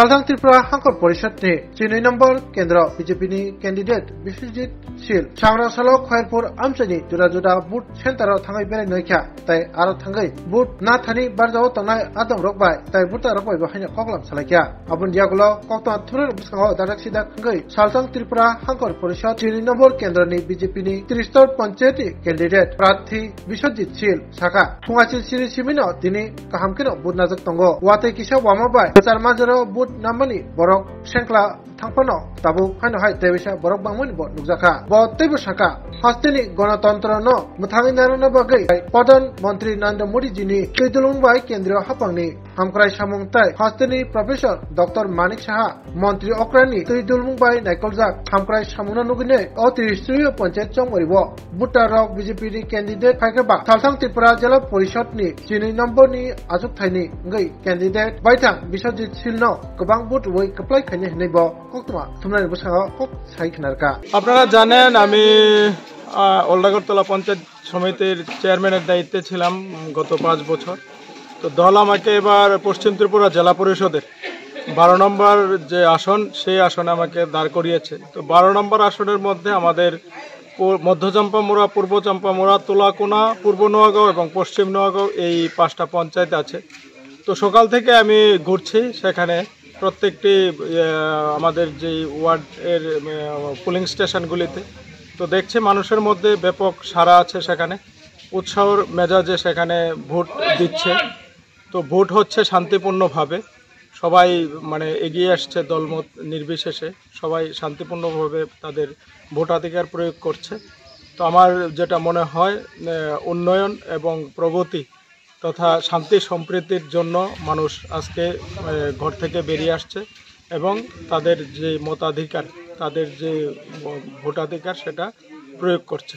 सालथां Tripura हांखर परिषदनि 2 number केन्द्र बीजेपीनि candidate Biswajit शील सांग्रांसालो खयरपुर आमचानि जुदा जुदा बुथ सेन्टाराव थांनाय बेराय नयखा ताई आरो थांगै बुथ ना थानि बारजाव तंनाय आदम रकबाय ताई बुथ रकबाय बाहायनो खगलाम सालायखा आबुन दियागुलो कक्ता थुरर बुसखाव दादाक सिदा थांगै सालथां त्रिपुरा हांखर परिषद 2 नम्बर केन्द्रनि बीजेपीनि 33 पंचायतनि कैंडिडेट प्रार्थी बिश्वजित शील साका फुंगाचिल सिरि सिमिनो दिनै काहामकिनो बुथ नाजक तंगो वातै किसा वामाबाय चारमाजरो बुथ नामनि बरक सेंक्ला थांफानो ताबु हानो हाय देबिसा बरक बांमनि बो नुजाखा बो तैबो साका हस्तेनि गणतंत्र न मुथाङै नारनो बागै प्रधान मंत्री नरेंद्र मोदी जिनि कैदुलुंबाय केंद्रीय हापांनि हामक्राय सामुंताय हस्तेनि प्रोफेसर डॉक्टर मानिक साहा मंत्री अक्रानि कैदुलुंबाय नायकलजाक हामक्राय सामुना नुगिने अ 33 पंचायत चंगरिबो बुटारक बीजेपी नि कैंडिडेट फायखबा सालथां त्रिपुरा जिल्ला परिषदनि 2 नम्बरनि आजुगथायनि गै कैंडिडेट बायथां बिश्वजित शीलनो गोबां बुथ वै कप्लाय खायने हनैबो कक्तमा थुमनाय बसाङाव कक साइखनारका আপনারা জানেন আমি ওল্ডাগরতলা পঞ্চায়েত সমিতির চেয়ারম্যানের দায়িত্বে ছিলাম গত 5 বছর। তো দল আমাকে এবার পশ্চিম ত্রিপুরা জেলা পরিষদের 12 নম্বর যে আসন সেই আসনে আমাকে দাঁড় করিয়েছে। তো 12 নম্বর আসনের মধ্যে আমাদের মধ্য চম্পামুড়া, পূর্ব চম্পামুড়া, তুলাকোনা, পূর্ব নোয়াগাঁও এবং পশ্চিম নোয়াগাঁও এই 5টা পঞ্চায়েত আছে। তো সকাল থেকে আমি ঘুরছি সেখানে প্রত্যেকটি আমাদের যে ওয়ার্ডের পুলিং স্টেশনগুলিতে। তো দেখছি মানুষের মধ্যে ব্যাপক সাড়া আছে, সেখানে উৎসাহর মেজাজে সেখানে ভোট দিচ্ছে। তো ভোট হচ্ছে শান্তিপূর্ণভাবে, সবাই মানে এগিয়ে আসছে দলমত নির্বিশেষে, সবাই শান্তিপূর্ণভাবে তাদের ভোটাধিকার প্রয়োগ করছে। তো আমার যেটা মনে হয় উন্নয়ন এবং প্রগতি তথা শান্তি সম্প্রীতির জন্য মানুষ আজকে ঘর থেকে বেরিয়ে আসছে এবং তাদের যে মতাধিকার, তাদের যে ভোটাধিকার সেটা প্রয়োগ করছে।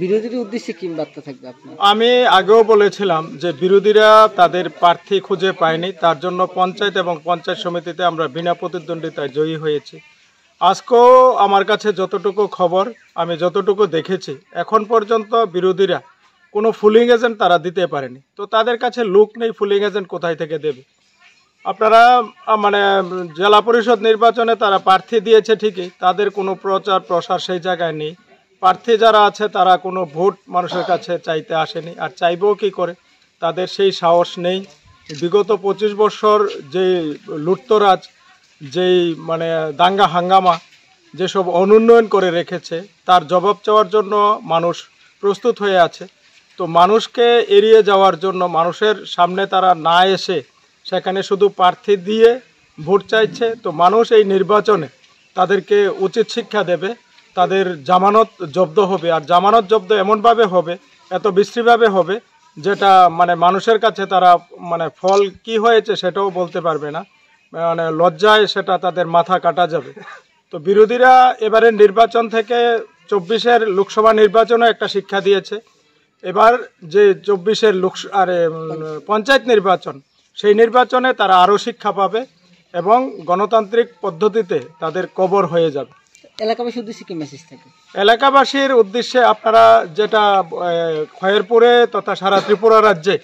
বিরোধীদের উদ্দেশ্যে কি বার্তা থাকবে আপনার? আমি আগেও বলেছিলাম যে বিরোধীরা তাদের প্রার্থী খুঁজে পায়নি, তার জন্য পঞ্চায়েত এবং পঞ্চায়েত সমিতিতে আমরা বিনা প্রতিদ্বন্দ্বিতায় জয়ী হয়েছি। আজকেও আমার কাছে যতটুকু খবর, আমি যতটুকু দেখেছি, এখন পর্যন্ত বিরোধীরা কোনো ফুলিং এজেন্ট তারা দিতে পারেনি। তো তাদের কাছে লোক নেই, ফুলিং এজেন্ট কোথায় থেকে দেবে? আপনারা মানে জেলা পরিষদ নির্বাচনে তারা প্রার্থী দিয়েছে ঠিকই, তাদের কোনো প্রচার প্রসার সেই জায়গায় নেই। প্রার্থী যারা আছে তারা কোনো ভোট মানুষের কাছে চাইতে আসেনি, আর চাইবেও কি করে, তাদের সেই সাহস নেই। বিগত 25 বছর যে লুটতরাজ, যেই মানে দাঙ্গা হাঙ্গামা, যেসব অনুন্নয়ন করে রেখেছে, তার জবাব চাওয়ার জন্য মানুষ প্রস্তুত হয়ে আছে। তো মানুষকে এড়িয়ে যাওয়ার জন্য, মানুষের সামনে তারা না এসে সেখানে শুধু প্রার্থী দিয়ে ভোট চাইছে। তো মানুষ এই নির্বাচনে তাদেরকে উচিত শিক্ষা দেবে, তাদের জামানত জব্দ হবে, আর জামানত জব্দ এমনভাবে হবে, এত বিশ্রীভাবে হবে, যেটা মানে মানুষের কাছে তারা মানে ফল কি হয়েছে সেটাও বলতে পারবে না, মানে লজ্জায় সেটা তাদের মাথা কাটা যাবে। তো বিরোধীরা এবারের নির্বাচন থেকে 24-এর লোকসভা নির্বাচনে একটা শিক্ষা দিয়েছে। এবার যে 24-এর পঞ্চায়েত নির্বাচন, সেই নির্বাচনে তারা আরও শিক্ষা পাবে এবং গণতান্ত্রিক পদ্ধতিতে তাদের কবর হয়ে যাবে। এলাকাবাসীর উদ্দেশ্যে কি মেসেজ থাকে? এলাকাবাসীর উদ্দেশ্যে আপনারা যেটা খয়েরপুরে তথা সারা ত্রিপুরা রাজ্যে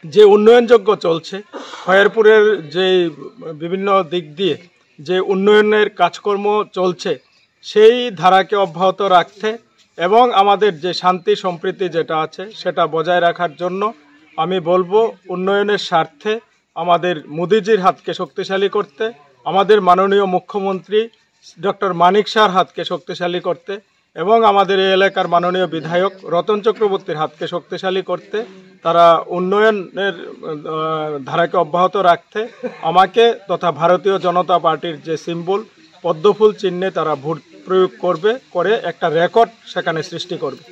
যে উন্নয়নযোগ্য চলছে, খয়েরপুরের যে বিভিন্ন দিক দিয়ে যে উন্নয়নের কাজকর্ম চলছে, সেই ধারাকে অব্যাহত রাখতে এবং আমাদের যে শান্তি সম্প্রীতি যেটা আছে সেটা বজায় রাখার জন্য আমি বলবো উন্নয়নের স্বার্থে আমাদের মোদিজির হাতকে শক্তিশালী করতে, আমাদের মাননীয় মুখ্যমন্ত্রী ডক্টর মানিক শাহর হাতকে শক্তিশালী করতে এবং আমাদের এই এলাকার মাননীয় বিধায়ক রতন চক্রবর্তীর হাতকে শক্তিশালী করতে, তারা উন্নয়নের ধারাকে অব্যাহত রাখতে আমাকে তথা ভারতীয় জনতা পার্টির যে সিম্বল পদ্মফুল চিহ্নে তারা ভোট প্রয়োগ করবে, করে একটা রেকর্ড সেখানে সৃষ্টি করবে।